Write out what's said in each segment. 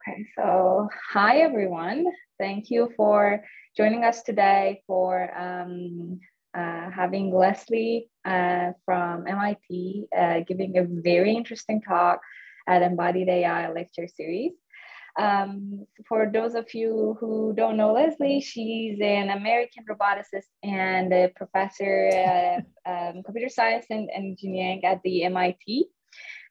Okay, so hi everyone. Thank you for joining us today for having Leslie from MIT giving a very interesting talk at Embodied AI Lecture Series. For those of you who don't know Leslie, she's an American roboticist and a professor of computer science and engineering at the MIT.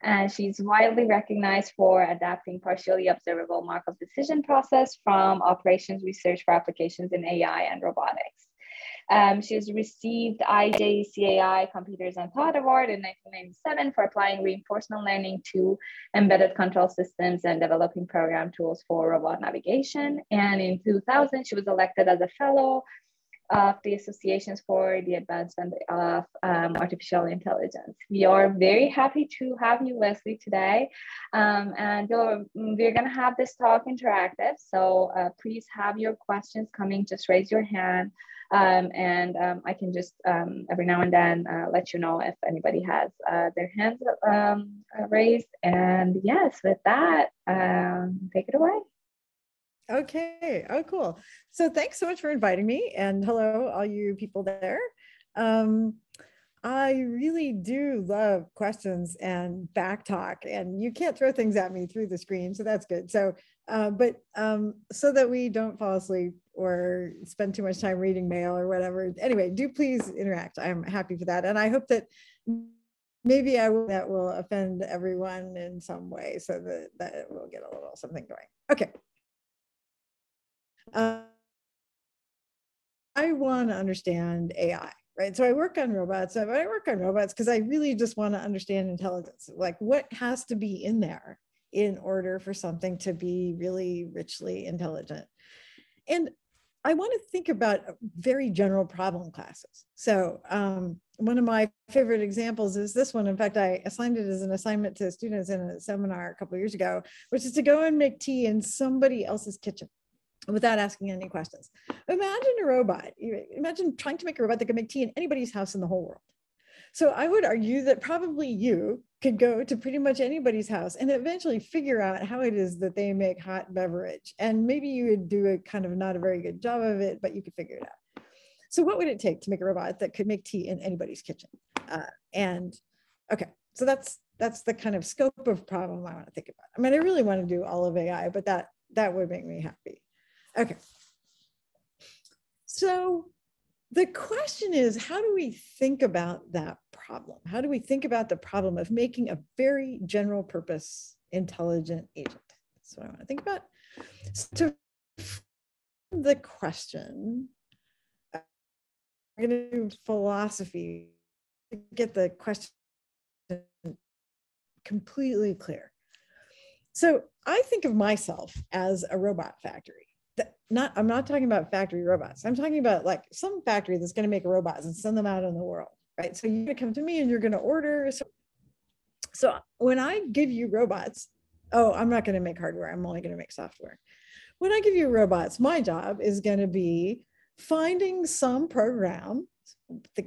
And she's widely recognized for adapting partially observable Markov decision process from operations research for applications in AI and robotics. She's received IJCAI Computers and Thought Award in 1997 for applying reinforcement learning to embedded control systems and developing program tools for robot navigation. And in 2000, she was elected as a fellow of the Associations for the Advancement of Artificial Intelligence. We are very happy to have you, Leslie, today. And we're going to have this talk interactive. So please have your questions coming, just raise your hand. And I can just every now and then let you know if anybody has their hands raised. And yes, with that, take it away. Okay. Oh, cool. So thanks so much for inviting me, and hello, all you people there. I really do love questions and back talk, and you can't throw things at me through the screen, so that's good. So, so that we don't fall asleep or spend too much time reading mail or whatever. Anyway, do please interact. I'm happy for that, and I hope that maybe that will offend everyone in some way, so that we'll get a little something going. Okay. I want to understand AI, right? So I work on robots. I work on robots because I really just want to understand intelligence. Like, what has to be in there in order for something to be really richly intelligent? And I want to think about very general problem classes. So one of my favorite examples is this one. In fact, I assigned it as an assignment to students in a seminar a couple of years ago, which is to go and make tea in somebody else's kitchen without asking any questions. Imagine a robot. Imagine trying to make a robot that could make tea in anybody's house in the whole world. So I would argue that probably you could go to pretty much anybody's house and eventually figure out how it is that they make hot beverage. And maybe you would do a kind of not a very good job of it, but you could figure it out. So what would it take to make a robot that could make tea in anybody's kitchen? Okay, so that's the kind of scope of problem I want to think about. I mean, I really want to do all of AI, but that would make me happy. Okay, so the question is, how do we think about that problem? How do we think about the problem of making a very general purpose intelligent agent? That's what I want to think about. So the question, I'm going to do philosophy to get the question completely clear. So I think of myself as a robot factory. I'm not talking about factory robots. I'm talking about like some factory that's going to make robots and send them out in the world, right? So you're going to come to me and you're going to order. So when I give you robots, I'm not going to make hardware. I'm only going to make software. When I give you robots, my job is going to be finding some program,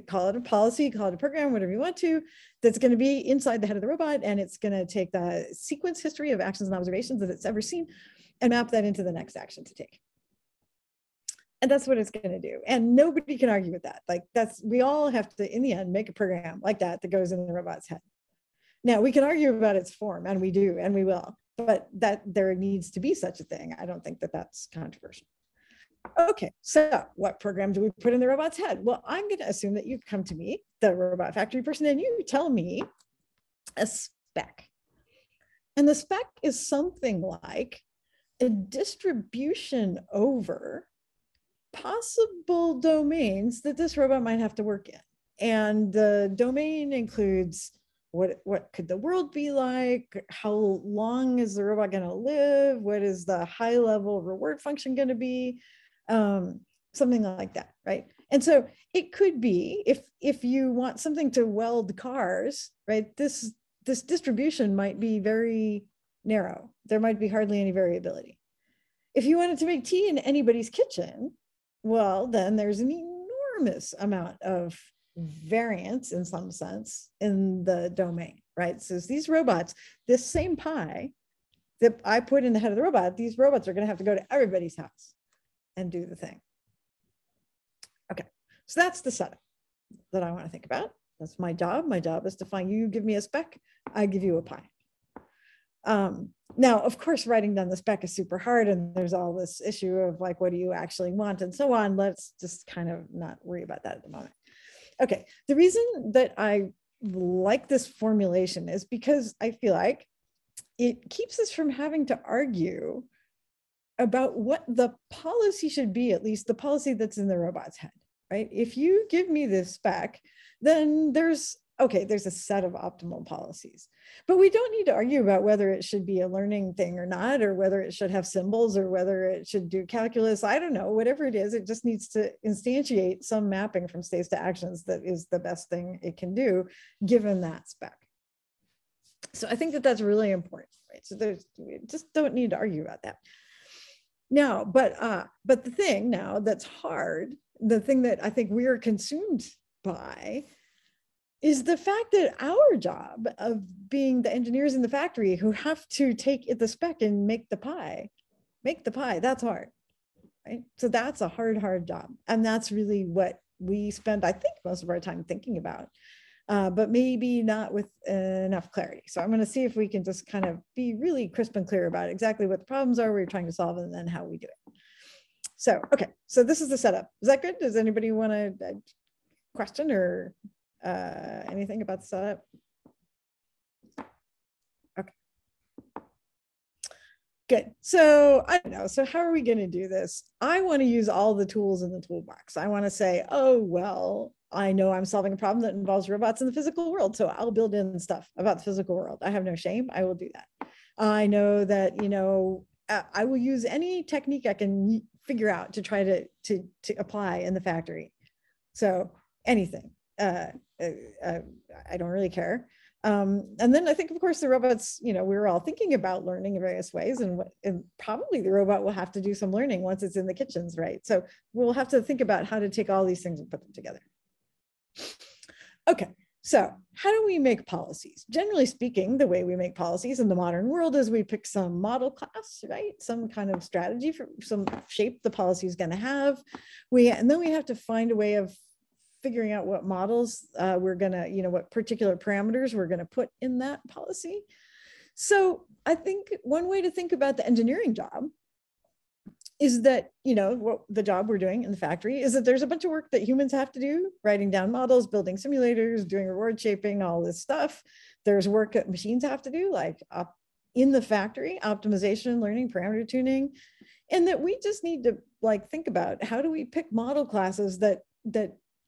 call it a policy, call it a program, whatever you want to, that's going to be inside the head of the robot. And it's going to take the sequence history of actions and observations that it's ever seen and map that into the next action to take. And that's what it's going to do. And nobody can argue with that. Like we all have to, in the end, make a program like that goes in the robot's head. Now we can argue about its form, and we do, and we will, but that there needs to be such a thing. I don't think that that's controversial. Okay, so what program do we put in the robot's head? Well, I'm going to assume that you come to me, the robot factory person, and you tell me a spec. And the spec is something like a distribution over possible domains that this robot might have to work in. And the domain includes what could the world be like? How long is the robot going to live? What is the high level reward function going to be? Something like that, right? And so it could be, if you want something to weld cars, right? This distribution might be very narrow. There might be hardly any variability. If you wanted to make tea in anybody's kitchen, well, then there's an enormous amount of variance in some sense in the domain, right? So these robots, this same pie that I put in the head of the robot, these robots are going to have to go to everybody's house and do the thing. Okay, so that's the setup that I want to think about. That's my job. My job is to find, you give me a spec, I give you a pie. Now, of course, writing down the spec is super hard, and there's all this issue of like, what do you actually want and so on. Let's just kind of not worry about that at the moment. Okay, the reason that I like this formulation is because I feel like it keeps us from having to argue about what the policy should be, at least the policy that's in the robot's head, right? If you give me this spec, then there's a set of optimal policies, but we don't need to argue about whether it should be a learning thing or not, or whether it should have symbols, or whether it should do calculus. I don't know, whatever it is, it just needs to instantiate some mapping from states to actions that is the best thing it can do given that spec. So I think that that's really important, right? So we just don't need to argue about that. Now, but the thing now that's hard, the thing that I think we're consumed by, is the fact that our job of being the engineers in the factory who have to take the spec and make the pie, that's hard, right? So that's a hard job. And that's really what we spend, I think, most of our time thinking about, but maybe not with enough clarity. So I'm going to see if we can just kind of be really crisp and clear about exactly what the problems are we're trying to solve, and then how we do it. So, okay, so this is the setup. Is that good? Does anybody want to question or anything about the setup? Okay. Good. So I don't know. So how are we going to do this? I want to use all the tools in the toolbox. I want to say, oh, well, I know I'm solving a problem that involves robots in the physical world, so I'll build in stuff about the physical world. I have no shame. I will do that. I know that, you know, I will use any technique I can figure out to try to apply in the factory. So anything. I don't really care. And then I think, of course, the robots, you know, we're all thinking about learning in various ways, and probably the robot will have to do some learning once it's in the kitchens, right? So we'll have to think about how to take all these things and put them together. Okay, so how do we make policies? Generally speaking, the way we make policies in the modern world is we pick some model class, right? Some kind of strategy for some shape the policy is going to have. And then we have to find a way of figuring out what models we're going to, you know, what particular parameters we're going to put in that policy. So I think one way to think about the engineering job is that, you know, what the job we're doing in the factory is that there's a bunch of work that humans have to do, writing down models, building simulators, doing reward shaping, all this stuff. There's work that machines have to do, like in the factory, optimization, learning, parameter tuning, and that we just need to like think about how do we pick model classes that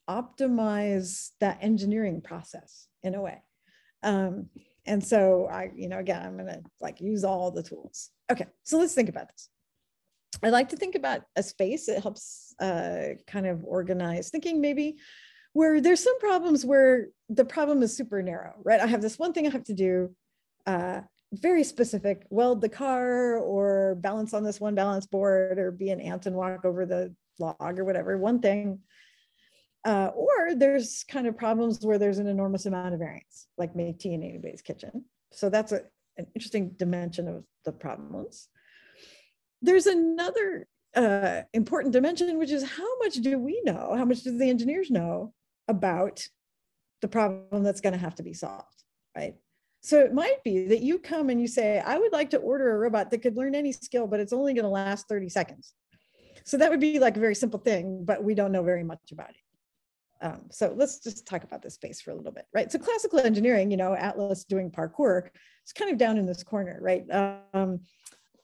optimize that engineering process in a way. And so again, I'm gonna like use all the tools. Okay, so let's think about this. I like to think about a space. It helps kind of organize thinking, maybe where there's some problems where the problem is super narrow, right? I have this one thing I have to do, very specific, weld the car or balance on this one balance board or be an ant and walk over the log or whatever, one thing. Or there's kind of problems where there's an enormous amount of variance, like make tea in anybody's kitchen. So that's an interesting dimension of the problems. There's another important dimension, which is how much do we know, how much do the engineers know about the problem that's going to have to be solved, right? So it might be that you come and you say, I would like to order a robot that could learn any skill, but it's only going to last 30 seconds. So that would be like a very simple thing, but we don't know very much about it. So let's just talk about this space for a little bit, right? So classical engineering, you know, Atlas doing parkour, it's kind of down in this corner, right?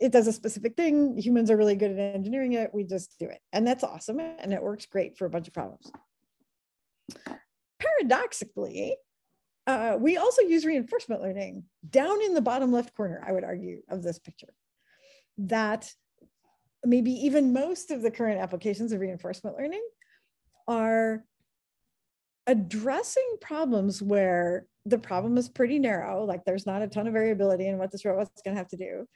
It does a specific thing. Humans are really good at engineering it. We just do it. And that's awesome. And it works great for a bunch of problems. Paradoxically, we also use reinforcement learning down in the bottom left corner, I would argue, of this picture. That maybe even most of the current applications of reinforcement learning are addressing problems where the problem is pretty narrow, like there's not a ton of variability in what this robot's going to have to do,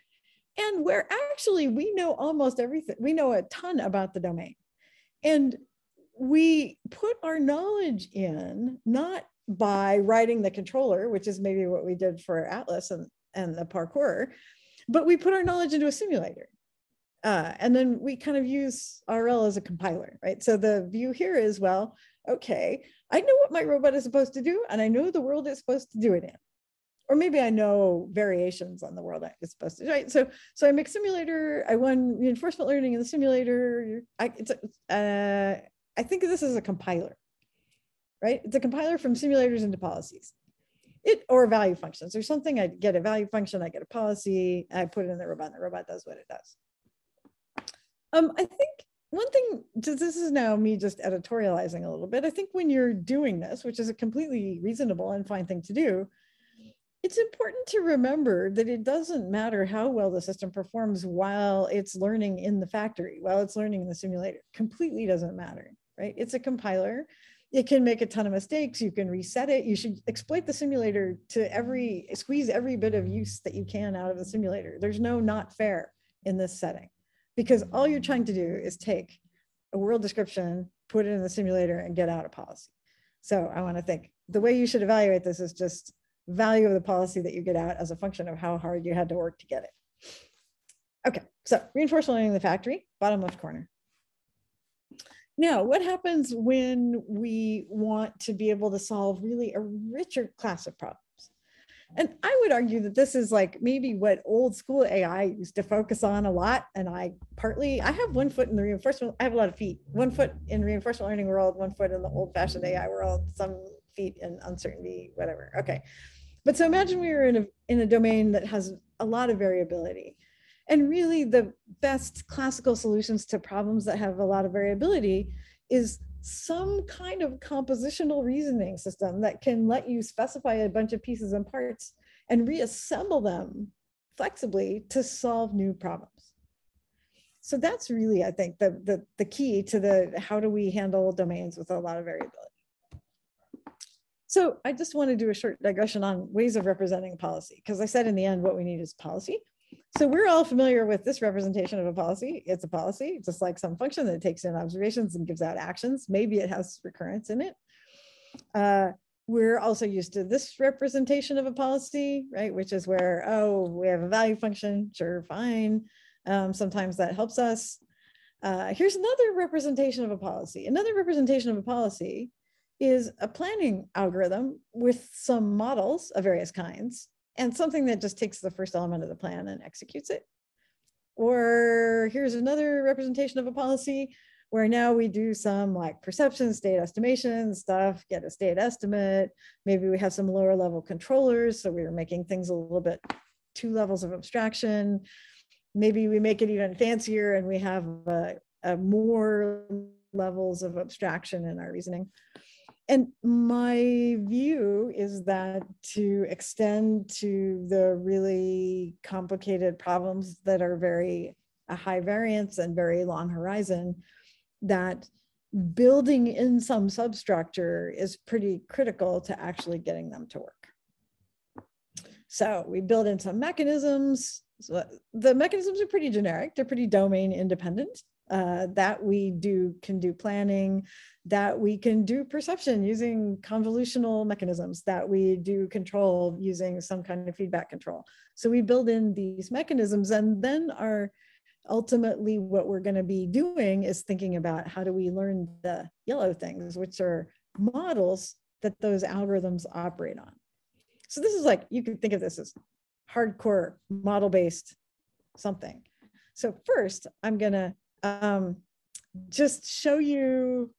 and where actually we know almost everything. We know a ton about the domain, and we put our knowledge in not by writing the controller, which is maybe what we did for Atlas and the parkour, But we put our knowledge into a simulator. And then we kind of use RL as a compiler, right? So the view here is, well, okay, I know what my robot is supposed to do, and I know the world it's supposed to do it in. Or maybe I know variations on the world it's supposed to do, right? So I make simulator, I run reinforcement learning in the simulator. I think of this as a compiler, right? It's a compiler from simulators into policies. Or value functions or something. I get a value function, I get a policy, I put it in the robot, and the robot does what it does. I think one thing, this is now me just editorializing a little bit. I think when you're doing this, which is a completely reasonable and fine thing to do, it's important to remember that it doesn't matter how well the system performs while it's learning in the factory, while it's learning in the simulator. Completely doesn't matter, right? It's a compiler. It can make a ton of mistakes. You can reset it. You should exploit the simulator to squeeze every bit of use that you can out of the simulator. There's no not fair in this setting, because all you're trying to do is take a world description, put it in the simulator, and get out a policy. So I want to think the way you should evaluate this is just value of the policy that you get out as a function of how hard you had to work to get it. Okay, so reinforcement learning in the factory, bottom left corner. Now, what happens when we want to be able to solve really a richer class of problems? And I would argue that this is like maybe what old school AI used to focus on a lot. And I have 1 foot in the reinforcement, I have a lot of feet, 1 foot in reinforcement learning world, 1 foot in the old fashioned AI world, some feet in uncertainty, whatever. Okay. But so imagine we were in a domain that has a lot of variability. And really the best classical solutions to problems that have a lot of variability is some kind of compositional reasoning system that can let you specify a bunch of pieces and parts and reassemble them flexibly to solve new problems. So that's really, I think, the key to how do we handle domains with a lot of variability. So I just want to do a short digression on ways of representing policy, because I said in the end, what we need is policy. So we're all familiar with this representation of a policy. It's a policy, just like some function that takes in observations and gives out actions. Maybe it has recurrence in it. We're also used to this representation of a policy, right? Which is where, oh, we have a value function, sure, fine. Sometimes that helps us. Here's another representation of a policy. Another representation of a policy is a planning algorithm with some models of various kinds and something that just takes the first element of the plan and executes it. Or here's another representation of a policy where now we do some like perception, state estimation stuff, get a state estimate. Maybe we have some lower level controllers. So we're making things a little bit 2 levels of abstraction. Maybe we make it even fancier and we have more levels of abstraction in our reasoning. And my view is that to extend to the really complicated problems that are very high variance and very long horizon, that building in some substructure is pretty critical to actually getting them to work. So we build in some mechanisms. So the mechanisms are pretty generic. They're pretty domain independent. That we can do planning, that we can do perception using convolutional mechanisms, that we do control using some kind of feedback control. So we build in these mechanisms, and then ultimately what we're going to be doing is thinking about how do we learn the yellow things, which are models that those algorithms operate on. So this is like, you can think of this as hardcore model-based something. So first, I'm going to just show you,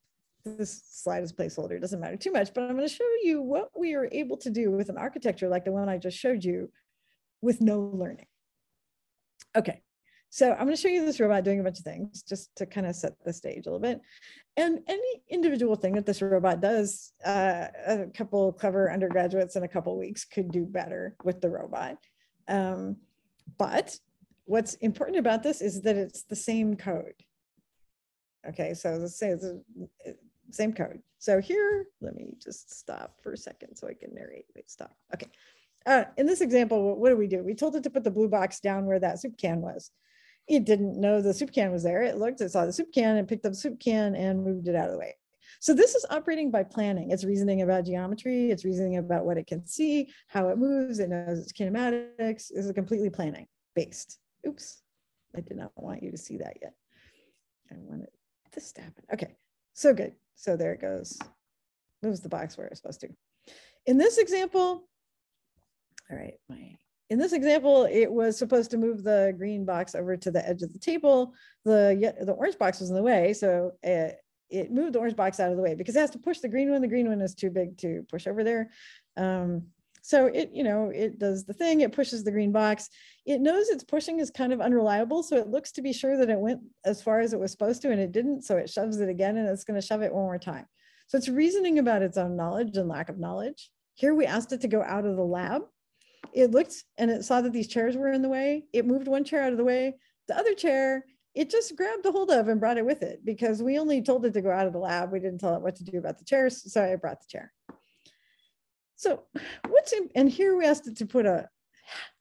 this slide is placeholder, it doesn't matter too much, but I'm going to show you what we are able to do with an architecture like the one I just showed you with no learning. Okay, so I'm going to show you this robot doing a bunch of things just to kind of set the stage a little bit. And any individual thing that this robot does, a couple clever undergraduates in a couple weeks could do better with the robot. But what's important about this is that it's the same code. Okay, so let's say it's the same code. So here, let me just stop for a second so I can narrate. Wait, stop. Okay. In this example, what do? We told it to put the blue box down where that soup can was. It didn't know the soup can was there. It looked, it saw the soup can and picked up the soup can and moved it out of the way. So this is operating by planning. It's reasoning about geometry. It's reasoning about what it can see, how it moves. It knows its kinematics. This is completely planning. based. Oops, I did not want you to see that yet. I wanted this to happen. Okay, so good. So there it goes. Moves the box where it's supposed to. In this example, all right, in this example, it was supposed to move the green box over to the edge of the table. The orange box was in the way, so it moved the orange box out of the way because it has to push the green one. The green one is too big to push over there. So it does the thing, it pushes the green box. It knows its pushing is kind of unreliable, so it looks to be sure that it went as far as it was supposed to, and it didn't, so it shoves it again, and it's going to shove it one more time. So it's reasoning about its own knowledge and lack of knowledge. Here we asked it to go out of the lab. It looked and it saw that these chairs were in the way. It moved one chair out of the way. The other chair, it just grabbed a hold of and brought it with it because we only told it to go out of the lab. We didn't tell it what to do about the chairs, so I brought the chair. So and here we asked it to put a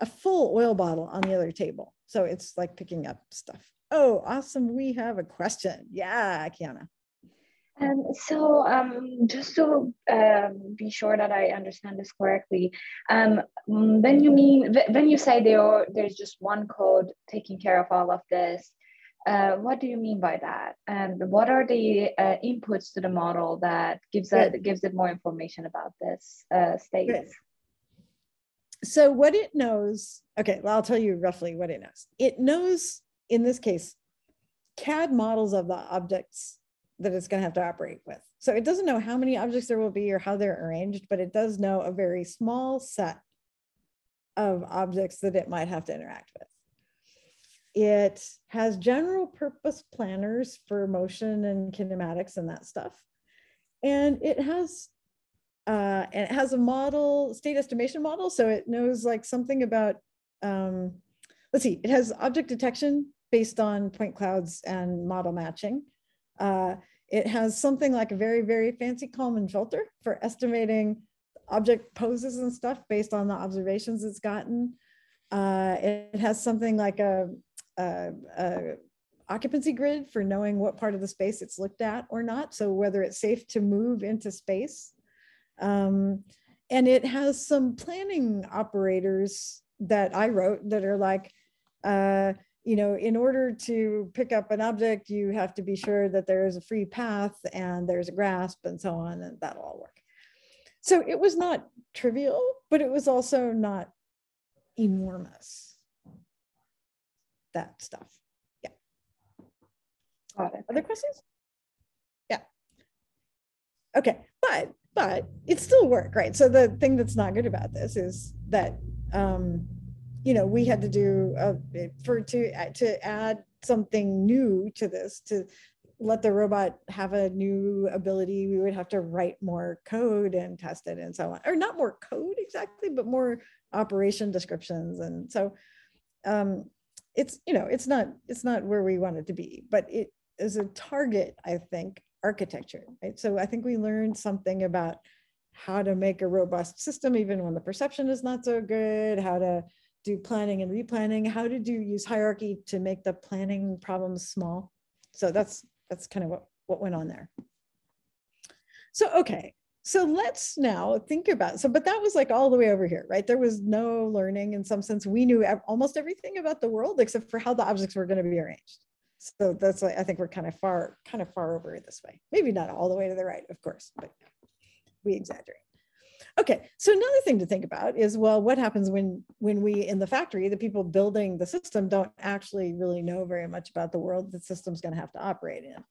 full oil bottle on the other table. So it's like picking up stuff. Oh, awesome. We have a question. Yeah, Kiana. So just to be sure that I understand this correctly, when you say there's just one code taking care of all of this, what do you mean by that? And what are the inputs to the model that gives it more information about this state? Good. So what it knows, okay, well, I'll tell you roughly what it knows. It knows, in this case, CAD models of the objects that it's going to have to operate with. So it doesn't know how many objects there will be or how they're arranged, but it does know a very small set of objects that it might have to interact with. It has general purpose planners for motion and kinematics and that stuff. And it has a model, state estimation model. So it knows like something about, let's see, it has object detection based on point clouds and model matching. It has something like a very, very fancy Kalman filter for estimating object poses and stuff based on the observations it's gotten. It has something like a occupancy grid for knowing what part of the space it's looked at or not. So whether it's safe to move into space. And it has some planning operators that I wrote that are like, in order to pick up an object, you have to be sure that there is a free path and there's a grasp and so on, and that'll all work. So it was not trivial, but it was also not enormous. That stuff. Yeah. Got it. Other questions? Yeah. Okay, but it still worked, right? So the thing that's not good about this is that we had to do to add something new to this, to let the robot have a new ability. We would have to write more code and test it and so on, or not more code exactly, but more operation descriptions. And so it's not where we want it to be, but it is a target, I think, architecture, right? So I think we learned something about how to make a robust system even when the perception is not so good, how to do planning and replanning, how to use hierarchy to make the planning problems small. So that's kind of what went on there. So, okay, so let's now think about, but that was like all the way over here, right? There was no learning in some sense. We knew almost everything about the world except for how the objects were going to be arranged. So that's like, I think we're kind of far over this way. Maybe not all the way to the right, of course, but we exaggerate. Okay, so another thing to think about is, well, what happens when we in the factory, the people building the system don't actually really know very much about the world the system's going to have to operate in.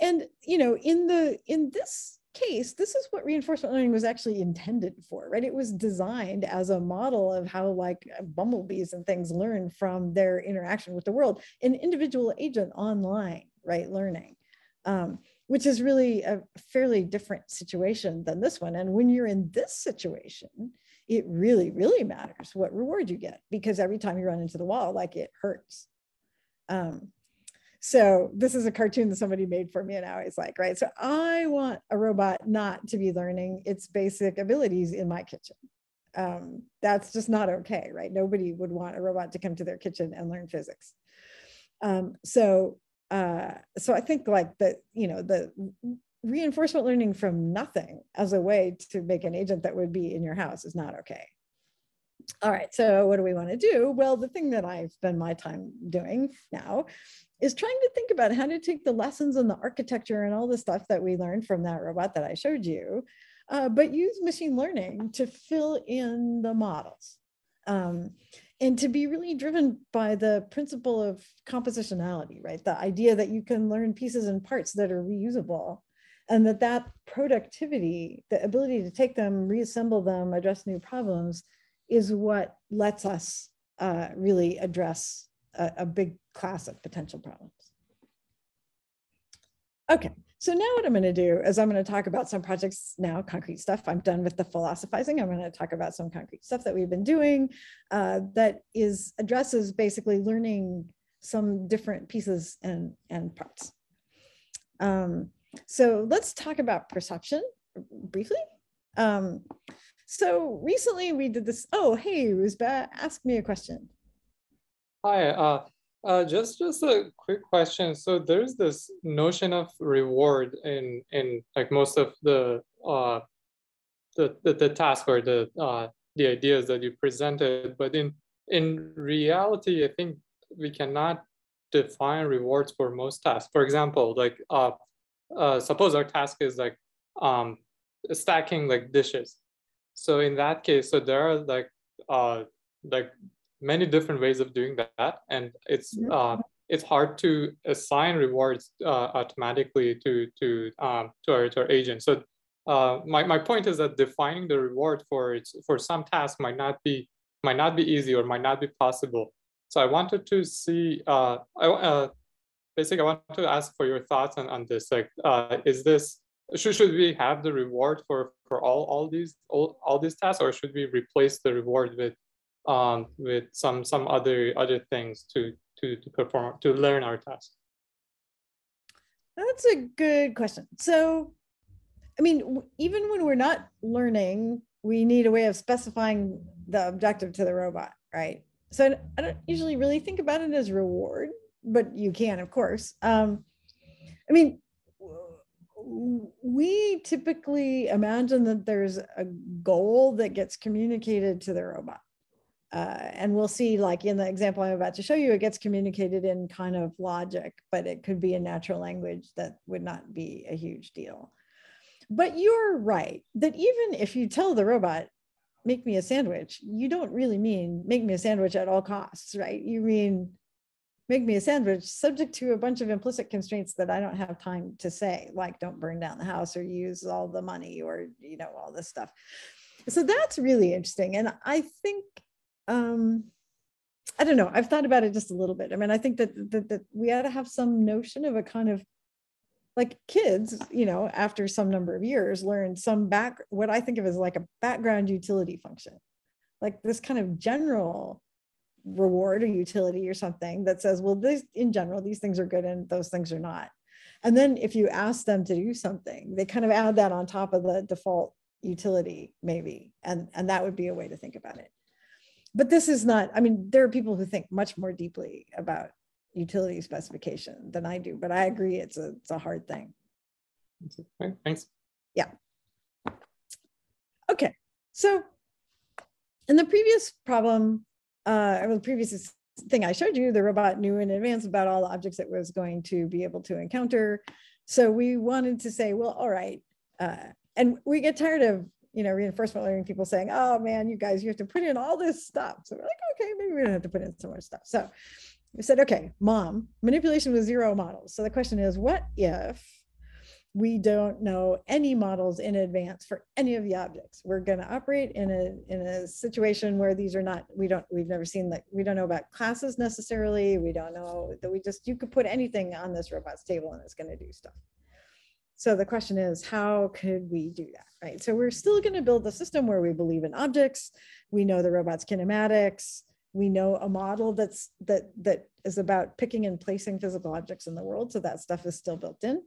And in this case, this is what reinforcement learning was actually intended for, right? It was designed as a model of how like bumblebees and things learn from their interaction with the world, an individual agent online, right, learning. Which is really a fairly different situation than this one. And when you're in this situation, it really, really matters what reward you get, because every time you run into the wall, like, it hurts. So this is a cartoon that somebody made for me, and I was like, right, so I want a robot not to be learning its basic abilities in my kitchen. That's just not okay, right? Nobody would want a robot to come to their kitchen and learn physics. So I think like the reinforcement learning from nothing as a way to make an agent that would be in your house is not okay. All right, so what do we want to do? Well, the thing that I spend my time doing now is trying to think about how to take the lessons and the architecture and all the stuff that we learned from that robot that I showed you, but use machine learning to fill in the models. And to be really driven by the principle of compositionality, right? The idea that you can learn pieces and parts that are reusable, and that productivity, the ability to take them, reassemble them, address new problems, is what lets us really address a big class of potential problems. Okay, so now what I'm going to do is I'm going to talk about some projects now, concrete stuff. I'm done with the philosophizing. I'm going to talk about some concrete stuff that we've been doing that addresses basically learning some different pieces and parts. So let's talk about perception briefly. So recently we did this. Oh, hey, Ruzba, ask me a question. Hi, just a quick question. So there's this notion of reward in like most of the task or the ideas that you presented, but in reality, I think we cannot define rewards for most tasks. For example, like suppose our task is like stacking like dishes. So in that case, so there are like many different ways of doing that, and it's hard to assign rewards automatically to our agent. So my point is that defining the reward for some tasks might not be easy or might not be possible. So I wanted to see basically I wanted to ask for your thoughts on this. Like, is this should we have the reward for all these tasks, or should we replace the reward with some other things to learn our task? That's a good question. So, I mean, even when we're not learning, we need a way of specifying the objective to the robot, right? So I don't usually really think about it as reward, but you can, of course. I mean, we typically imagine that there's a goal that gets communicated to the robot. And we'll see, like in the example I'm about to show you, it gets communicated in kind of logic, but it could be in natural language that would not be a huge deal. But you're right that even if you tell the robot, make me a sandwich, you don't really mean make me a sandwich at all costs, right? You mean make me a sandwich subject to a bunch of implicit constraints that I don't have time to say, like don't burn down the house or use all the money or, you know, all this stuff. So that's really interesting. And I think, I don't know, I've thought about it just a little bit. I mean, I think that we ought to have some notion of a kind of, like kids, you know, after some number of years learn what I think of as like a background utility function, like this kind of general reward or utility or something that says, well, this in general, these things are good and those things are not. And then if you ask them to do something, they kind of add that on top of the default utility maybe. And that would be a way to think about it. But this is not, I mean, there are people who think much more deeply about utility specification than I do, but I agree it's a hard thing. Okay, thanks. Yeah. Okay, so in the previous problem, the previous thing I showed you, the robot knew in advance about all the objects it was going to be able to encounter. So we wanted to say, well, all right, and we get tired of, you know, reinforcement learning people saying, oh man, you guys, you have to put in all this stuff. So we're like, okay, maybe we don't have to put in so much stuff. So we said, okay, mom, manipulation with 0 models. So the question is, what if we don't know any models in advance for any of the objects? We're going to operate in a situation where these are not, we've never seen that, we don't know about classes necessarily. We don't know that you could put anything on this robot's table and it's going to do stuff. So the question is, how could we do that, right? So we're still going to build a system where we believe in objects. We know the robot's kinematics. We know a model that is about picking and placing physical objects in the world. So that stuff is still built in.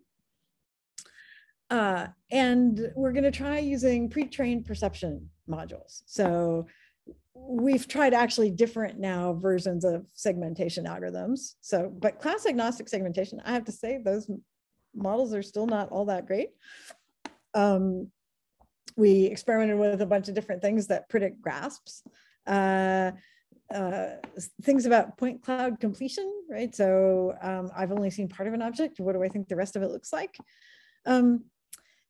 And we're going to try using pre-trained perception modules. So we've tried actually different now versions of segmentation algorithms. So, but class agnostic segmentation, I have to say, those models are still not all that great. We experimented with a bunch of different things that predict grasps. Things about point cloud completion, right? So I've only seen part of an object. What do I think the rest of it looks like? And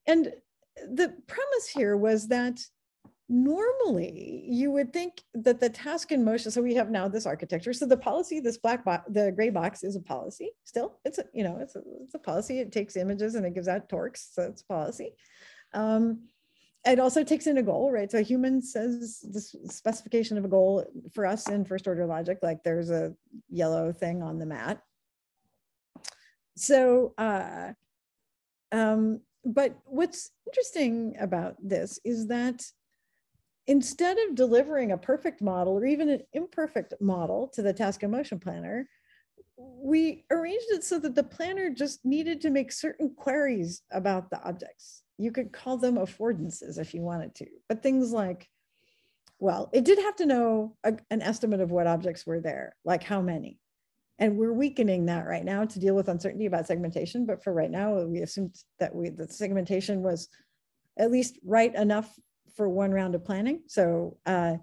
the premise here was that normally you would think that the task in motion, so we have now this architecture. So the policy, this black box, the gray box is a policy still. It's a, you know, it's a policy. It takes images and it gives out torques. So it's policy. It also takes in a goal, right? So a human says this specification of a goal for us in first order logic, like there's a yellow thing on the mat. So, but what's interesting about this is that instead of delivering a perfect model or even an imperfect model to the task and motion planner, we arranged it so that the planner just needed to make certain queries about the objects. You could call them affordances if you wanted to, but things like, well, it did have to know an estimate of what objects were there, like how many. And we're weakening that right now to deal with uncertainty about segmentation. But for right now, we assumed that the segmentation was at least right enough for one round of planning. So, and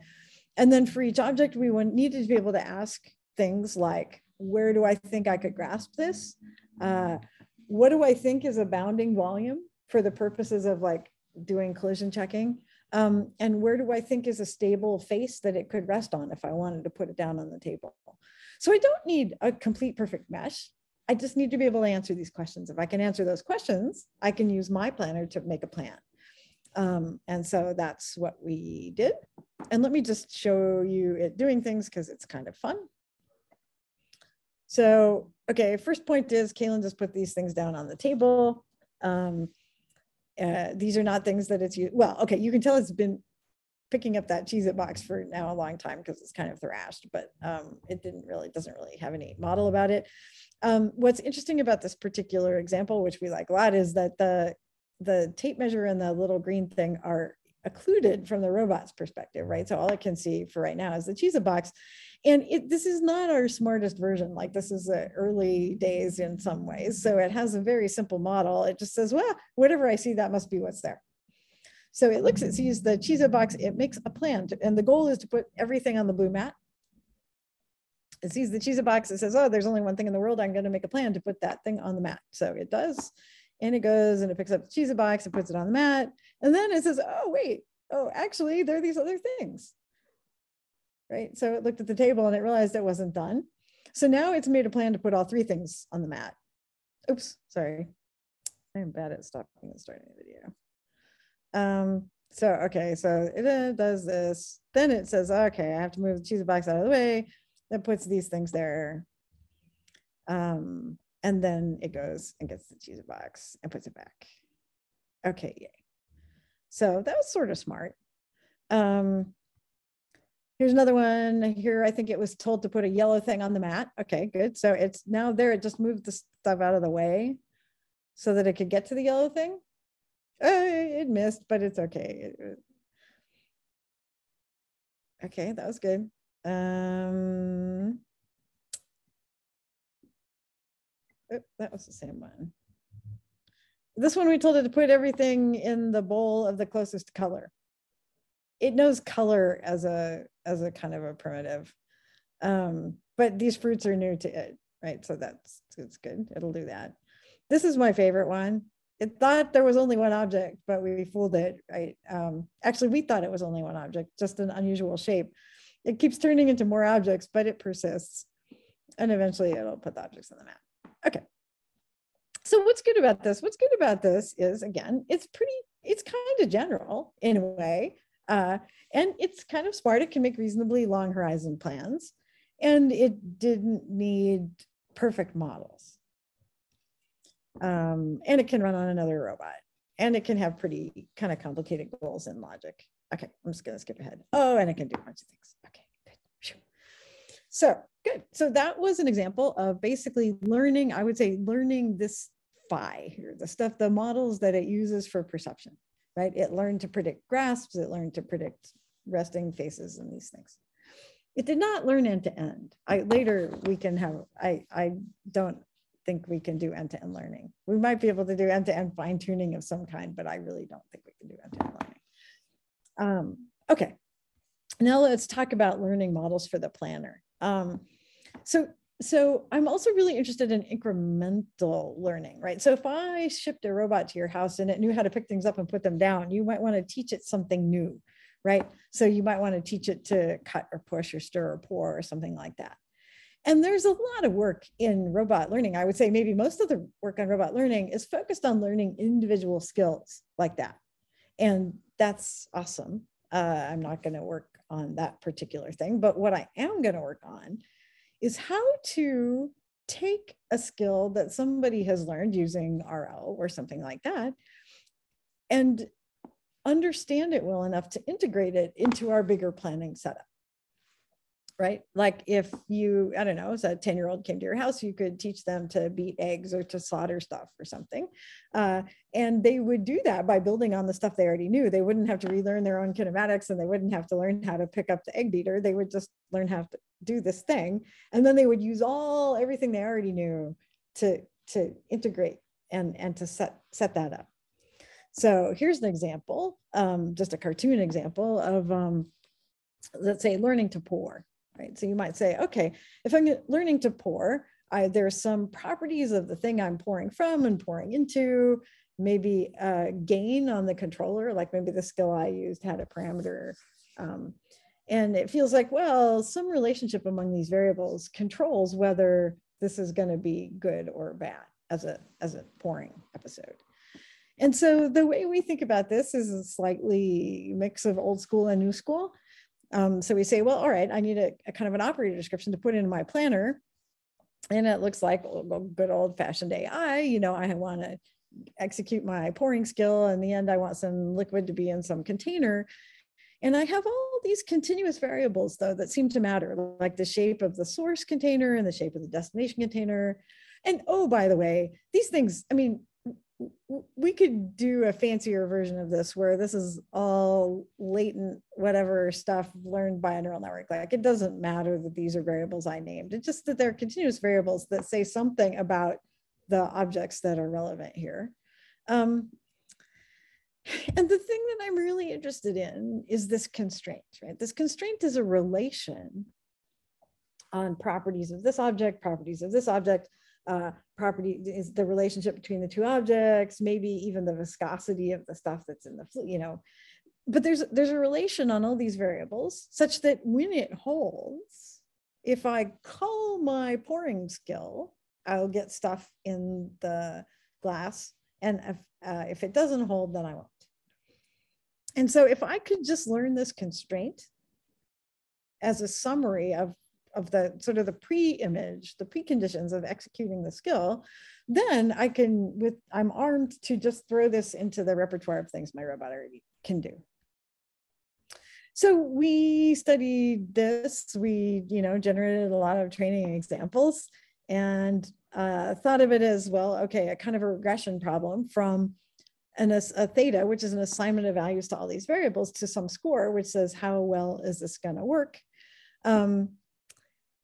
then for each object, we needed to be able to ask things like, where do I think I could grasp this? What do I think is a bounding volume for the purposes of like doing collision checking? And where do I think is a stable face that it could rest on if I wanted to put it down on the table? So I don't need a complete perfect mesh. I just need to be able to answer these questions. If I can answer those questions, I can use my planner to make a plan. And so that's what we did. And let me just show you it doing things because it's kind of fun. So, okay, first point is Kaelin just put these things down on the table. These are not things that it's used. Well, okay, you can tell it's been picking up that Cheez-It box for now a long time because it's kind of thrashed, but it doesn't really have any model about it. What's interesting about this particular example, which we like a lot, is that the tape measure and the little green thing are occluded from the robot's perspective, right? So all it can see for right now is the Cheez-It box. And this is not our smartest version. Like this is the early days in some ways. So it has a very simple model. It just says, well, whatever I see, that must be what's there. So it sees the Cheez-It box, it makes a plan. And the goal is to put everything on the blue mat. It sees the Cheez-It box, it says, oh, there's only one thing in the world. I'm going to make a plan to put that thing on the mat. So it does. And it goes and it picks up the Cheez-It box and puts it on the mat. And then it says, oh, wait, oh, actually, there are these other things. Right? So it looked at the table and it realized it wasn't done. So now it's made a plan to put all three things on the mat. Oops, sorry. I'm bad at stopping and starting the video. So, okay, so it does this. Then it says, okay, I have to move the Cheez-It box out of the way. That puts these things there. And then it goes and gets the Cheez-It box and puts it back. Okay, yay. So that was sort of smart. Here's another one here. I think it was told to put a yellow thing on the mat. Okay, good. So it's now there. It just moved the stuff out of the way so that it could get to the yellow thing. It missed, but it's okay. Okay, that was good. Oh, that was the same one. This one we told it to put everything in the bowl of the closest color. It knows color as a kind of a primitive, but these fruits are new to it, right? So it's good. It'll do that. This is my favorite one. It thought there was only one object, but we fooled it, right? Actually, we thought it was only one object, just an unusual shape. It keeps turning into more objects, but it persists. And eventually it'll put the objects on the map. Okay. So what's good about this? What's good about this is, again, it's kind of general in a way. And it's kind of smart. It can make reasonably long horizon plans. And it didn't need perfect models. And it can run on another robot. And it can have pretty kind of complicated goals in logic. Okay, I'm just going to skip ahead. Oh, and it can do a bunch of things. Okay, good. So good. So that was an example of basically learning, I would say, learning this phi here, the stuff, the models that it uses for perception, right? It learned to predict grasps. It learned to predict resting faces and these things. It did not learn end to end. Later we can have, I don't think we can do end-to-end learning. We might be able to do end-to-end fine-tuning of some kind, but I really don't think we can do end-to-end learning. Okay, Now let's talk about learning models for the planner. So I'm also really interested in incremental learning, right? So if I shipped a robot to your house and it knew how to pick things up and put them down, you might want to teach it something new, right? So you might want to teach it to cut or push or stir or pour or something like that. And there's a lot of work in robot learning. I would say maybe most of the work on robot learning is focused on learning individual skills like that. And that's awesome. I'm not going to work on that particular thing, but what I am going to work on is how to take a skill that somebody has learned using RL or something like that and understand it well enough to integrate it into our bigger planning setup, right? Like if you, I don't know, as a 10-year-old came to your house, you could teach them to beat eggs or to solder stuff or something. And they would do that by building on the stuff they already knew. They wouldn't have to relearn their own kinematics, and they wouldn't have to learn how to pick up the egg beater. They would just learn how to do this thing. And then they would use everything they already knew to integrate and to set that up. So here's an example, just a cartoon example of, let's say, learning to pour. Right. So you might say, okay, if I'm learning to pour, there's some properties of the thing I'm pouring from and pouring into, maybe gain on the controller, like maybe the skill I used had a parameter. And it feels like, well, some relationship among these variables controls whether this is going to be good or bad as a pouring episode. And so the way we think about this is a slightly mix of old school and new school. So we say, well, all right, I need a kind of an operator description to put into my planner. And it looks like good old fashioned AI, I want to execute my pouring skill. In the end, I want some liquid to be in some container. And I have all these continuous variables, though, that seem to matter, like the shape of the source container and the shape of the destination container. And oh, by the way, these things, I mean, we could do a fancier version of this where this is all latent whatever stuff learned by a neural network. Like it doesn't matter that these are variables I named. It's just that they're continuous variables that say something about the objects that are relevant here. And the thing that I'm really interested in is this constraint, right? This constraint is a relation on properties of this object, properties of this object. Property is the relationship between the two objects, maybe even the viscosity of the stuff that's in the fluid, but there's a relation on all these variables such that when it holds, if I call my pouring skill, I'll get stuff in the glass. And if it doesn't hold, then I won't. And so if I could just learn this constraint as a summary of the sort of the pre-image, the preconditions of executing the skill, then I'm armed to just throw this into the repertoire of things my robot already can do. So we studied this, we generated a lot of training examples and thought of it as, well, okay, a kind of a regression problem from a theta, which is an assignment of values to all these variables, to some score, which says, how well is this gonna work?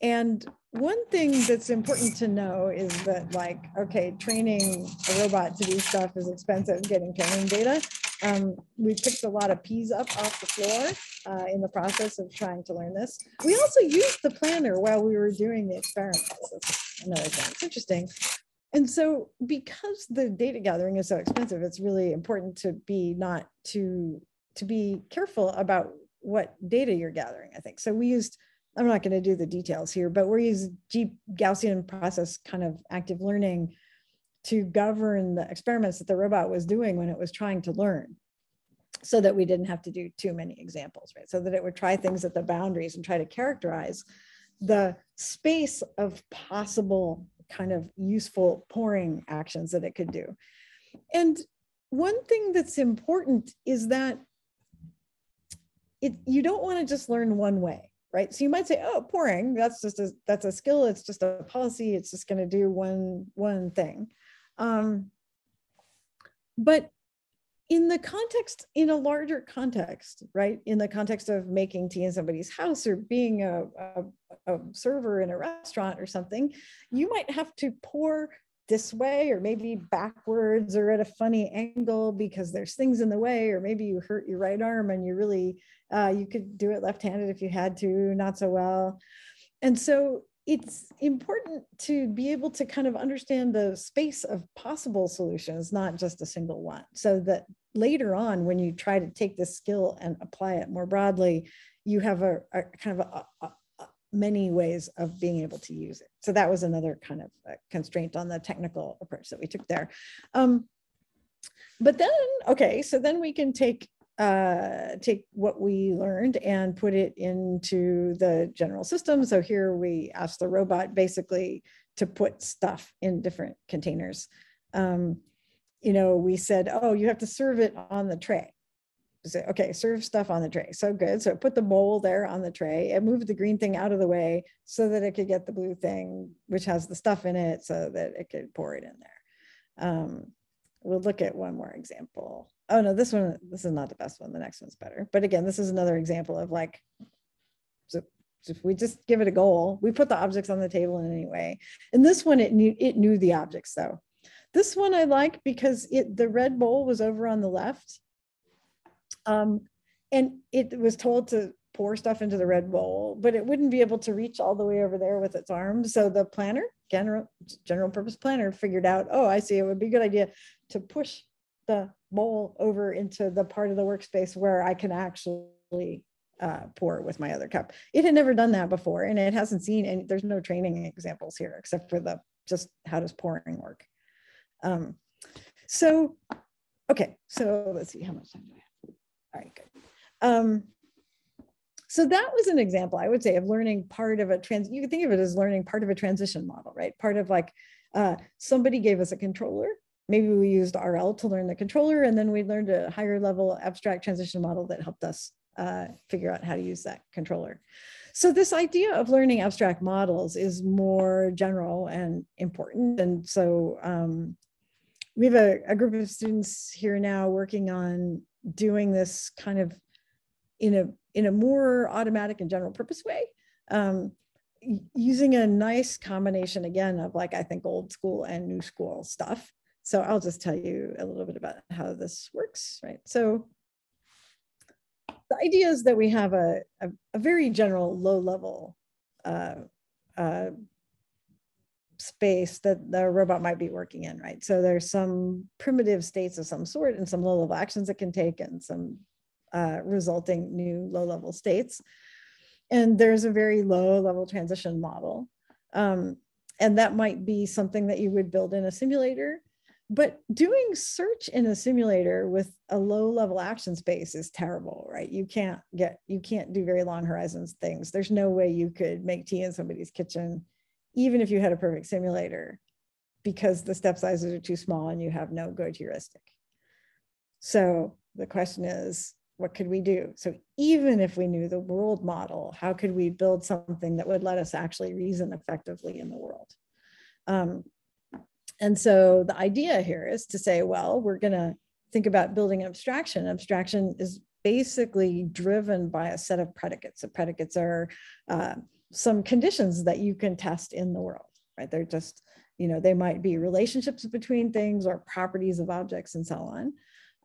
And one thing that's important to know is that, like, okay, training a robot to do stuff is expensive, getting training data. We picked a lot of peas up off the floor in the process of trying to learn this. We also used the planner while we were doing the experiment. That's another thing. It's interesting. And so because the data gathering is so expensive, it's really important to be careful about what data you're gathering, I think. So we used, I'm not going to do the details here, but we use Gaussian process kind of active learning to govern the experiments that the robot was doing when it was trying to learn, so that we didn't have to do too many examples, right? So that it would try things at the boundaries and try to characterize the space of possible kind of useful pouring actions that it could do. And one thing that's important is that you don't want to just learn one way. Right. So you might say, oh, pouring, that's a skill. It's just a policy. It's just going to do one thing. But in a larger context, right? In the context of making tea in somebody's house or being a server in a restaurant or something, you might have to pour this way, or maybe backwards or at a funny angle because there's things in the way, or maybe you hurt your right arm and you really, you could do it left-handed if you had to, not so well. And so it's important to be able to kind of understand the space of possible solutions, not just a single one, so that later on, when you try to take this skill and apply it more broadly, you have a kind of many ways of being able to use it. So that was another kind of constraint on the technical approach that we took there. But then, okay, so then we can take what we learned and put it into the general system. So here we asked the robot basically to put stuff in different containers. You know, we said, oh, you have to serve it on the tray. Say, okay, serve stuff on the tray. So good. So it put the bowl there on the tray. It moved the green thing out of the way so that it could get the blue thing, which has the stuff in it, so that it could pour it in there. We'll look at one more example. Oh no, this is not the best one. The next one's better. But again, this is another example of like, so if we just give it a goal, we put the objects on the table in any way. And this one, it knew the objects though. This one I like because the red bowl was over on the left. And it was told to pour stuff into the red bowl, but it wouldn't be able to reach all the way over there with its arms. So the planner, general purpose planner, figured out, oh, I see, it would be a good idea to push the bowl over into the part of the workspace where I can actually pour with my other cup. It had never done that before, and it hasn't seen any, there's no training examples here except for just how does pouring work. So, okay, so let's see, how much time do I have? All right, good. So that was an example, I would say, of learning part of you can think of it as learning part of a transition model, right? Part of like, somebody gave us a controller. Maybe we used RL to learn the controller, and then we learned a higher level abstract transition model that helped us figure out how to use that controller. So this idea of learning abstract models is more general and important. And so we have a group of students here now working on doing this kind of in a more automatic and general purpose way, using a nice combination, again, of like, I think old school and new school stuff. So I'll just tell you a little bit about how this works, right? So the idea is that we have a very general low level space that the robot might be working in, right? So there's some primitive states of some sort and some low level actions it can take and some resulting new low level states. And there's a very low level transition model. And that might be something that you would build in a simulator. But doing search in a simulator with a low level action space is terrible, right? You can't do very long horizons things. There's no way you could make tea in somebody's kitchen, even if you had a perfect simulator, because the step sizes are too small and you have no good heuristic. So the question is, what could we do? So even if we knew the world model, how could we build something that would let us actually reason effectively in the world? And so the idea here is to say, well, we're going to think about building an abstraction. Abstraction is basically driven by a set of predicates. So predicates are some conditions that you can test in the world, right? They're just, they might be relationships between things or properties of objects and so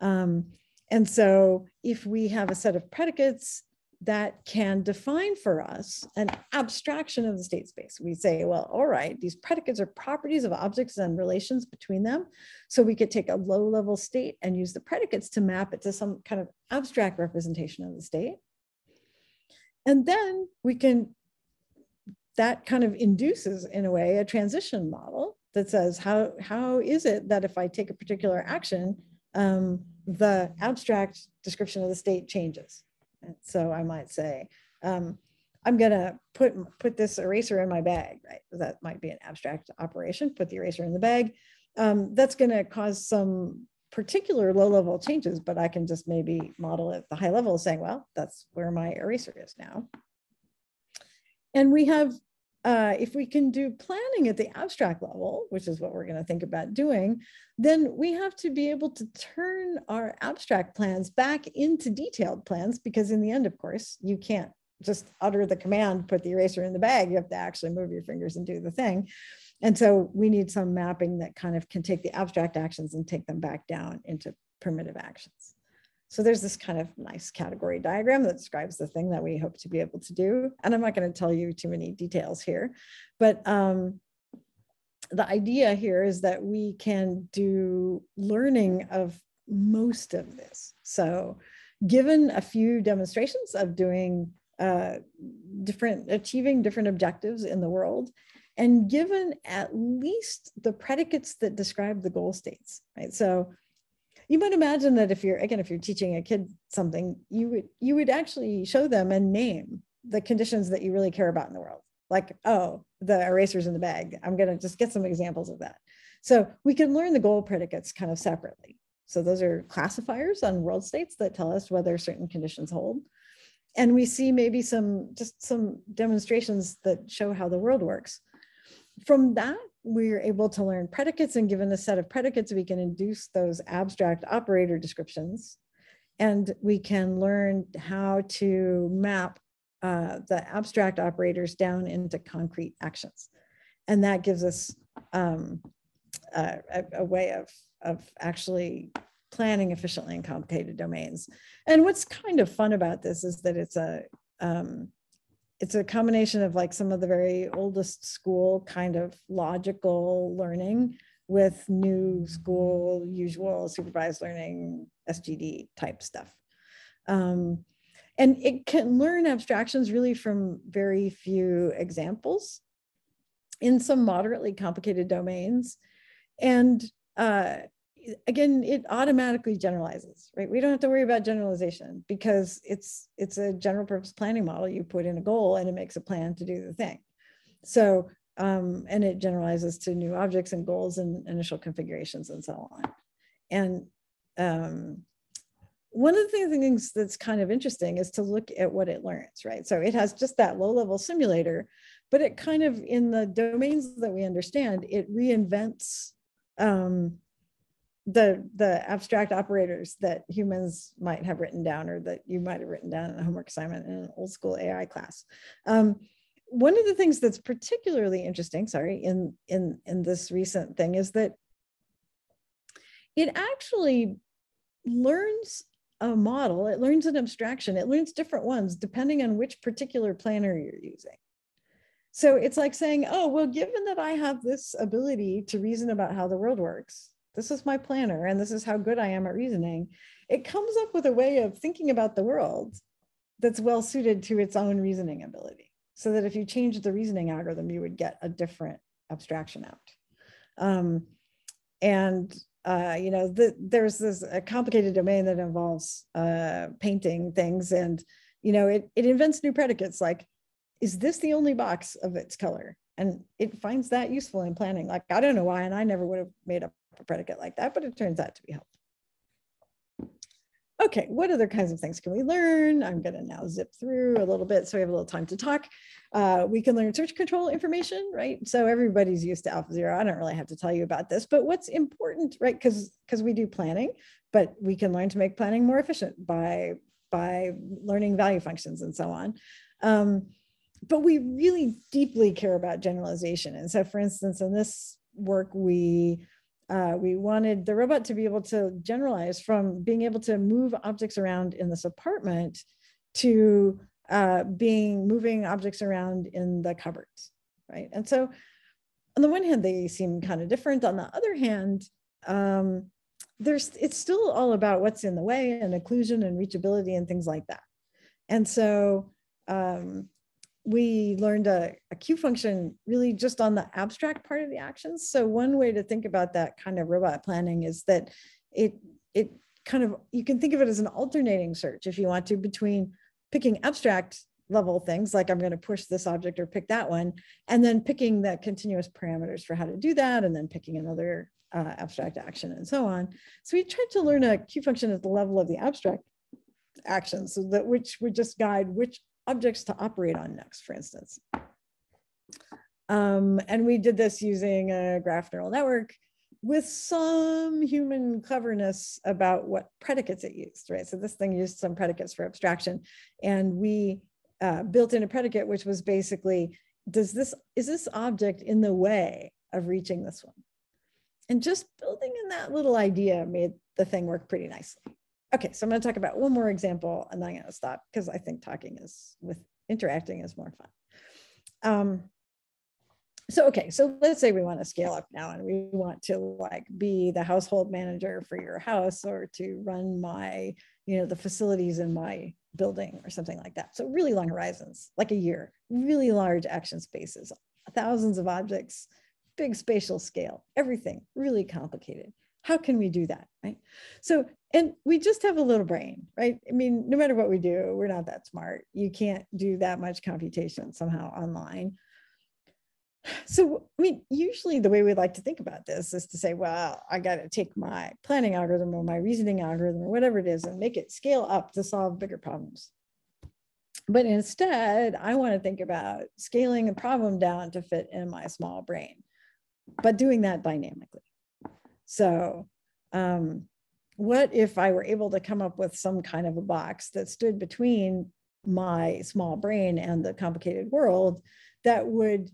on. And so if we have a set of predicates that can define for us an abstraction of the state space, we say, well, all right, these predicates are properties of objects and relations between them. So we could take a low level state and use the predicates to map it to some kind of abstract representation of the state. And then that kind of induces, in a way, a transition model that says, how is it that if I take a particular action, the abstract description of the state changes? And so I might say, I'm going to put this eraser in my bag, right? That might be an abstract operation, put the eraser in the bag. That's going to cause some particular low-level changes, but I can just maybe model at the high level saying, well, that's where my eraser is now. And we have, if we can do planning at the abstract level, which is what we're going to think about doing, then we have to be able to turn our abstract plans back into detailed plans, because in the end, of course, you can't just utter the command, put the eraser in the bag. You have to actually move your fingers and do the thing. And so we need some mapping that kind of can take the abstract actions and take them back down into primitive actions. So there's this kind of nice category diagram that describes the thing that we hope to be able to do. And I'm not going to tell you too many details here, but the idea here is that we can do learning of most of this. So given a few demonstrations of doing achieving different objectives in the world, and given at least the predicates that describe the goal states, right? So you might imagine that if you're teaching a kid something, you would actually show them and name the conditions that you really care about in the world. Like, oh, the erasers in the bag. I'm going to just get some examples of that. So we can learn the goal predicates kind of separately. So those are classifiers on world states that tell us whether certain conditions hold. And we see maybe some demonstrations that show how the world works. From that, we're able to learn predicates, and given a set of predicates, we can induce those abstract operator descriptions. And we can learn how to map the abstract operators down into concrete actions. And that gives us a way of actually planning efficiently in complicated domains. And what's kind of fun about this is that it's a combination of like some of the very oldest school kind of logical learning with new school, usual supervised learning, SGD type stuff. And it can learn abstractions really from very few examples in some moderately complicated domains. And again, it automatically generalizes, right? We don't have to worry about generalization because it's a general purpose planning model. You put in a goal and it makes a plan to do the thing. So, and it generalizes to new objects and goals and initial configurations and so on. And one of the things that's kind of interesting is to look at what it learns, right? So it has just that low-level simulator, but it kind of, in the domains that we understand, it reinvents the abstract operators that humans might have written down, or that you might have written down in a homework assignment in an old school AI class. One of the things that's particularly interesting, in this recent thing is that it actually learns a model, it learns an abstraction, it learns different ones depending on which particular planner you're using. So it's like saying, oh, well, given that I have this ability to reason about how the world works, this is my planner, and this is how good I am at reasoning, it comes up with a way of thinking about the world that's well suited to its own reasoning ability. So that if you change the reasoning algorithm, you would get a different abstraction out. There's this a complicated domain that involves painting things, and it invents new predicates like, is this the only box of its color? And it finds that useful in planning. Like, I don't know why, and I never would have made up a predicate like that, but it turns out to be helpful. Okay, what other kinds of things can we learn? I'm going to now zip through a little bit so we have a little time to talk. We can learn search control information, right? So everybody's used to AlphaZero. I don't really have to tell you about this, but what's important, right? Because we do planning, but we can learn to make planning more efficient by learning value functions and so on. But we really deeply care about generalization. And so, for instance, in this work, we wanted the robot to be able to generalize from being able to move objects around in this apartment to moving objects around in the cupboards, right? And so on the one hand, they seem kind of different. On the other hand, it's still all about what's in the way and occlusion and reachability and things like that. And so we learned a Q function really just on the abstract part of the actions. So one way to think about that kind of robot planning is that it kind of, you can think of it as an alternating search if you want to, between picking abstract level things like I'm going to push this object or pick that one, and then picking the continuous parameters for how to do that, and then picking another abstract action and so on. So we tried to learn a Q function at the level of the abstract actions, so that which would just guide which objects to operate on next, for instance. And we did this using a graph neural network with some human cleverness about what predicates it used, right? So this thing used some predicates for abstraction, and we built in a predicate which was basically, is this object in the way of reaching this one. And just building in that little idea made the thing work pretty nicely. Okay, so I'm going to talk about one more example and then I'm going to stop because I think interacting is more fun. So let's say we want to scale up now and we want to like be the household manager for your house or to run my, the facilities in my building or something like that. So really long horizons, like a year, really large action spaces, thousands of objects, big spatial scale, everything really complicated. How can we do that, right? So, and we just have a little brain, right? I mean, no matter what we do, we're not that smart. You can't do that much computation somehow online. So, I mean, usually the way we like to think about this is to say, well, I got to take my planning algorithm or my reasoning algorithm or whatever it is and make it scale up to solve bigger problems. But instead, I want to think about scaling a problem down to fit in my small brain, but doing that dynamically. So what if I were able to come up with some kind of a box that stood between my small brain and the complicated world that would,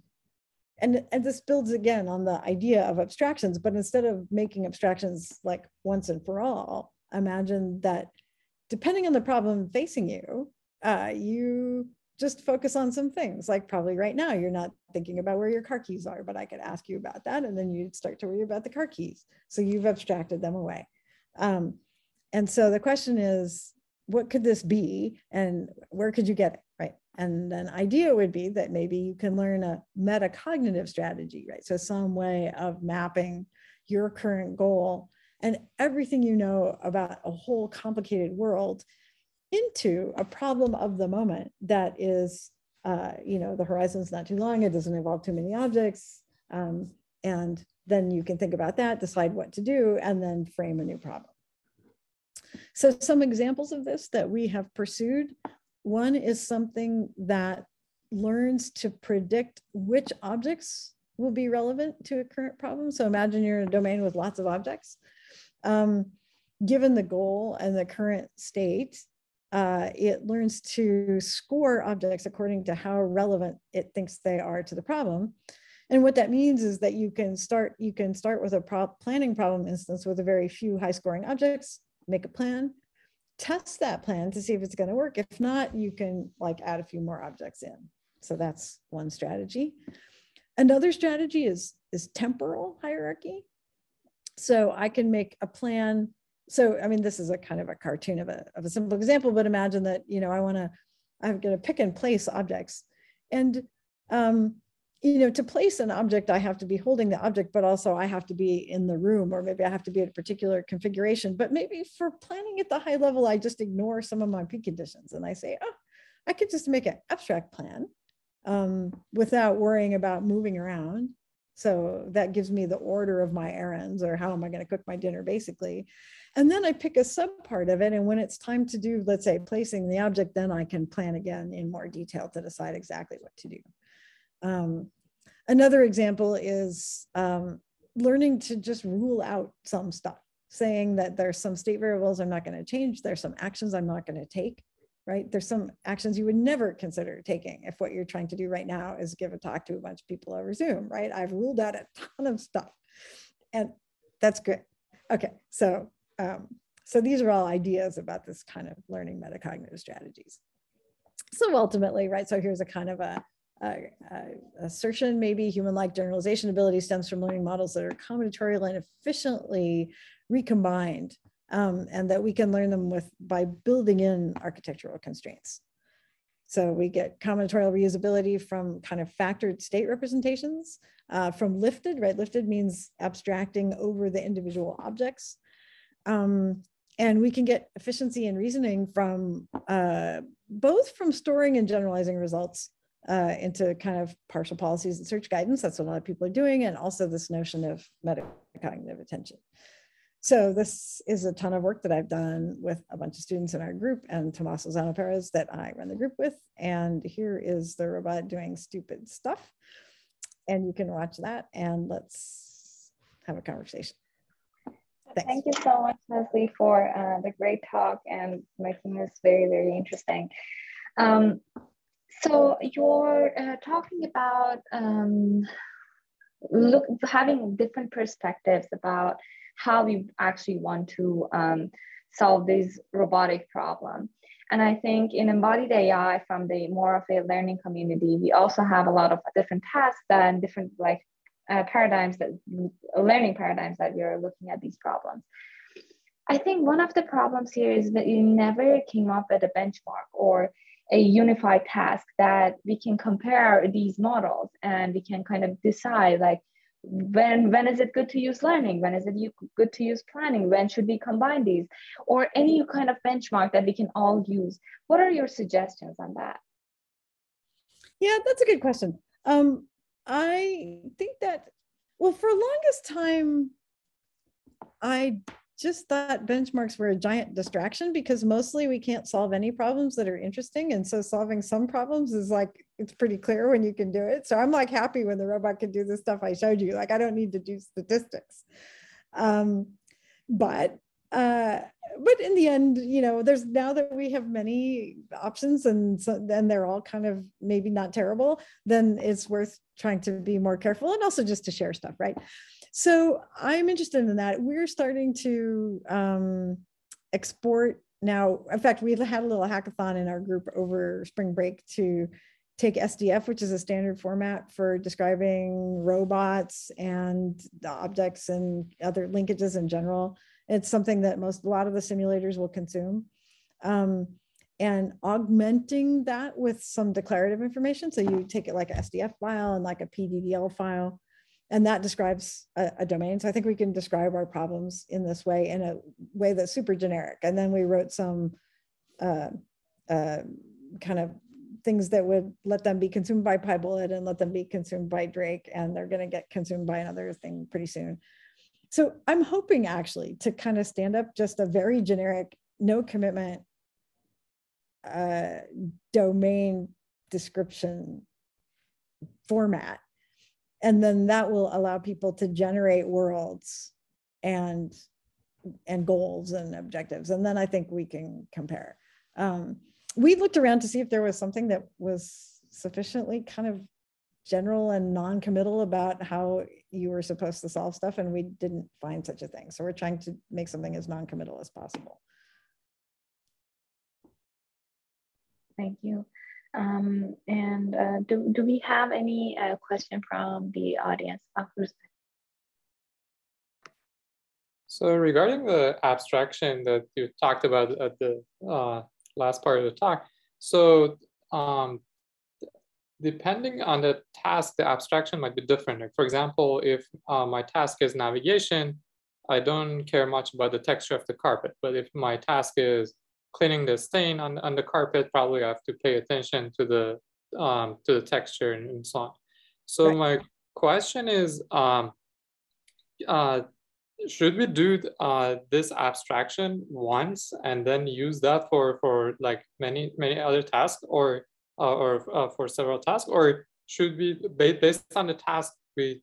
and this builds again on the idea of abstractions, but instead of making abstractions like once and for all, imagine that depending on the problem facing you, you just focus on some things. Like probably right now, you're not thinking about where your car keys are, but I could ask you about that. And then you'd start to worry about the car keys. So you've abstracted them away. And so the question is, what could this be? And where could you get it, right? And an idea would be that maybe you can learn a metacognitive strategy, right? So some way of mapping your current goal and everything you know about a whole complicated world into a problem of the moment that is, the horizon's not too long, it doesn't involve too many objects, and then you can think about that, decide what to do, and then frame a new problem. So some examples of this that we have pursued, one is something that learns to predict which objects will be relevant to a current problem. So imagine you're in a domain with lots of objects. Given the goal and the current state, it learns to score objects according to how relevant it thinks they are to the problem. And what that means is that you can start with a planning problem instance with a very few high scoring objects, make a plan, test that plan to see if it's going to work. If not, you can like add a few more objects in. So that's one strategy. Another strategy is temporal hierarchy. So I can make a plan. So, I mean, this is a kind of a cartoon of a simple example, but imagine that, I'm going to pick and place objects. And, to place an object, I have to be holding the object, but also I have to be in the room, or maybe I have to be at a particular configuration. But maybe for planning at the high level, I just ignore some of my preconditions and I say, oh, I could just make an abstract plan without worrying about moving around. So that gives me the order of my errands, or how am I going to cook my dinner, basically. And then I pick a subpart of it. And when it's time to do, let's say, placing the object, then I can plan again in more detail to decide exactly what to do. Another example is learning to just rule out some stuff, saying that there's some state variables I'm not going to change. There's some actions I'm not going to take. Right? There's some actions you would never consider taking if what you're trying to do right now is give a talk to a bunch of people over Zoom, right? I've ruled out a ton of stuff, and that's good. Okay, so these are all ideas about this kind of learning metacognitive strategies. So ultimately, right, so here's a kind of a assertion, maybe human-like generalization ability stems from learning models that are combinatorial and efficiently recombined. And that we can learn them by building in architectural constraints. So we get combinatorial reusability from kind of factored state representations, from lifted, right? Lifted means abstracting over the individual objects. And we can get efficiency in reasoning from both from storing and generalizing results into kind of partial policies and search guidance. That's what a lot of people are doing. And also this notion of metacognitive attention. So this is a ton of work that I've done with a bunch of students in our group and Tommaso Zanoperez that I run the group with. And here is the robot doing stupid stuff. And you can watch that and let's have a conversation. Thanks. Thank you so much, Leslie, for the great talk and making this very, very interesting. So you're talking about having different perspectives about how we actually want to solve these robotic problems. And I think in embodied AI, from the more of a learning community, we also have a lot of different tasks and different paradigms, that learning paradigms that we are looking at these problems. I think one of the problems here is that you never came up with a benchmark or a unified task that we can compare these models, and we can kind of decide like, when is it good to use learning? When is it good to use planning? When should we combine these? Or any kind of benchmark that we can all use. What are your suggestions on that? Yeah, that's a good question. I think that, well, for longest time, I just thought benchmarks were a giant distraction, because mostly we can't solve any problems that are interesting. And so solving some problems is like, it's pretty clear when you can do it. So I'm like happy when the robot can do the stuff I showed you. Like, I don't need to do statistics. But in the end, you know, there's, now that we have many options, and they're all kind of maybe not terrible, then it's worth trying to be more careful, and also just to share stuff, right? So I'm interested in that. We're starting to export now. In fact, we had a little hackathon in our group over spring break to take SDF, which is a standard format for describing robots and the objects and other linkages in general. It's something that a lot of the simulators will consume. And augmenting that with some declarative information. So you take it like a SDF file and like a PDDL file, and that describes a domain. So I think we can describe our problems in this way, in a way that's super generic. And then we wrote some kind of things that would let them be consumed by PyBullet and let them be consumed by Drake, and they're going to get consumed by another thing pretty soon. So I'm hoping actually to kind of stand up just a very generic, no commitment domain description format. And then that will allow people to generate worlds and goals and objectives. And then I think we can compare. We looked around to see if there was something that was sufficiently kind of general and non-committal about how you were supposed to solve stuff, and we didn't find such a thing. So we're trying to make something as non-committal as possible. Thank you. Do we have any question from the audience? So regarding the abstraction that you talked about at the last part of the talk, so depending on the task, the abstraction might be different. Like, for example, if my task is navigation, I don't care much about the texture of the carpet. But if my task is cleaning the stain on the carpet, probably I have to pay attention to the texture and so on. So right. My question is, should we do this abstraction once and then use that for like many other tasks, or for several tasks, or should we, based on the task, we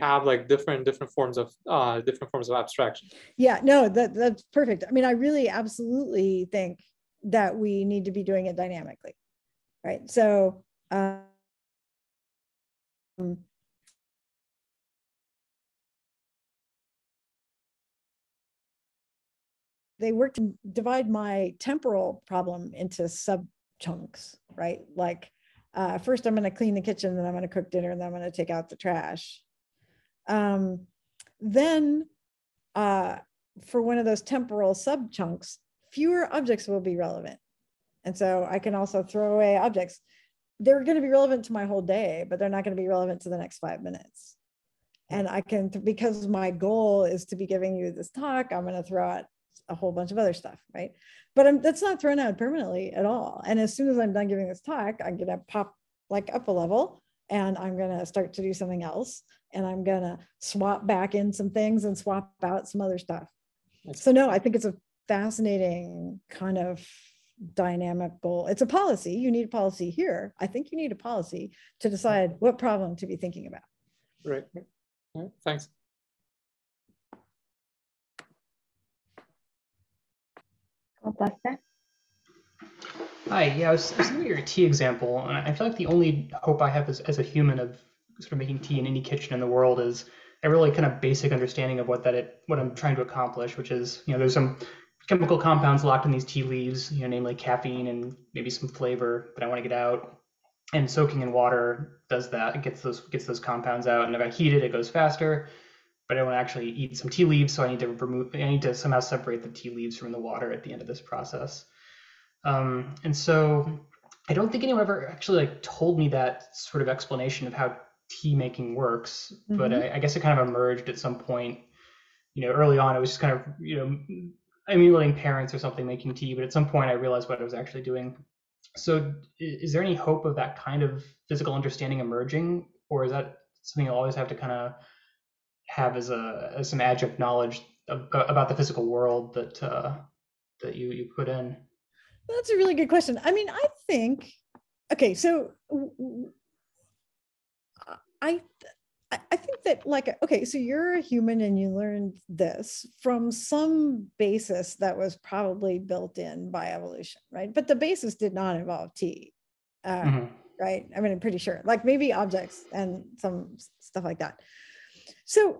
have like different forms of abstraction? Yeah, no, that's perfect. I mean, I really absolutely think that we need to be doing it dynamically, right? So they work to divide my temporal problem into sub chunks, right? Like first I'm going to clean the kitchen, then I'm going to cook dinner, and then I'm going to take out the trash. Then for one of those temporal sub chunks, fewer objects will be relevant. And so I can also throw away objects. They're going to be relevant to my whole day, but they're not going to be relevant to the next 5 minutes. And I can, because my goal is to be giving you this talk, I'm going to throw out a whole bunch of other stuff, right? But that's not thrown out permanently at all. And as soon as I'm done giving this talk, I'm going to pop like up a level, and I'm going to start to do something else. And I'm going to swap back in some things and swap out some other stuff. So no, I think it's a fascinating kind of dynamic goal. It's a policy. You need a policy here. I think you need a policy to decide what problem to be thinking about. Right. Right. Thanks. God bless you. Hi, yeah, I was looking at your tea example, and I feel like the only hope I have as a human of sort of making tea in any kitchen in the world is a really kind of basic understanding of what I'm trying to accomplish, which is, there's some chemical compounds locked in these tea leaves, namely caffeine and maybe some flavor that I want to get out. And soaking in water does that. It gets those compounds out, and if I heat it, it goes faster. But I want to actually eat some tea leaves, so I need to somehow separate the tea leaves from the water at the end of this process. And so I don't think anyone ever actually told me that sort of explanation of how tea making works, but I guess it kind of emerged at some point. Early on, it was just kind of, emulating parents or something making tea, but at some point I realized what I was actually doing. So is there any hope of that kind of physical understanding emerging, or is that something you'll always have to kind of have as some adjunct knowledge about the physical world that you put in? That's a really good question. I mean, I think, okay, so I think that okay, so you're a human and you learned this from some basis that was probably built in by evolution, right? But the basis did not involve tea, right? I mean, I'm pretty sure, maybe objects and some stuff like that. So,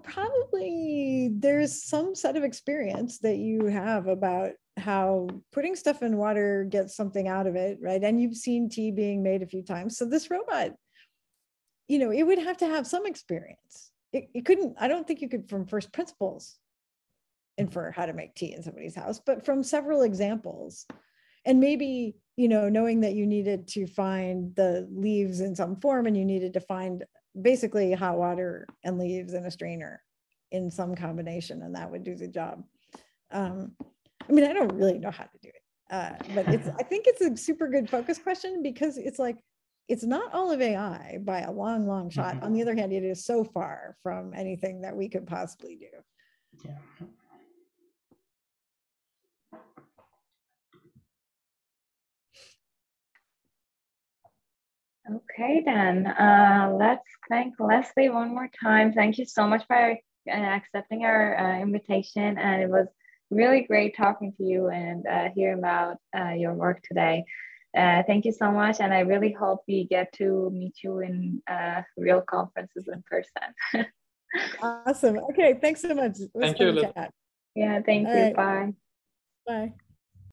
probably there's some set of experience that you have about how putting stuff in water gets something out of it, right? And you've seen tea being made a few times. So this robot, it would have to have some experience. It couldn't, I don't think you could from first principles infer how to make tea in somebody's house, but from several examples. And maybe, knowing that you needed to find the leaves in some form and you needed to find basically hot water and leaves in a strainer in some combination, and that would do the job. I mean, I don't really know how to do it, but I think it's a super good focus question, because it's not all of AI by a long, long shot. On the other hand, it is so far from anything that we could possibly do. Yeah. Okay, then let's thank Leslie one more time. Thank you so much for accepting our invitation, and it was really great talking to you and hearing about your work today. Thank you so much, and I really hope we get to meet you in real conferences in person. Awesome. Okay, thanks so much. It was Thank you. fun to chat. Yeah, thank you. Right. Bye. Bye.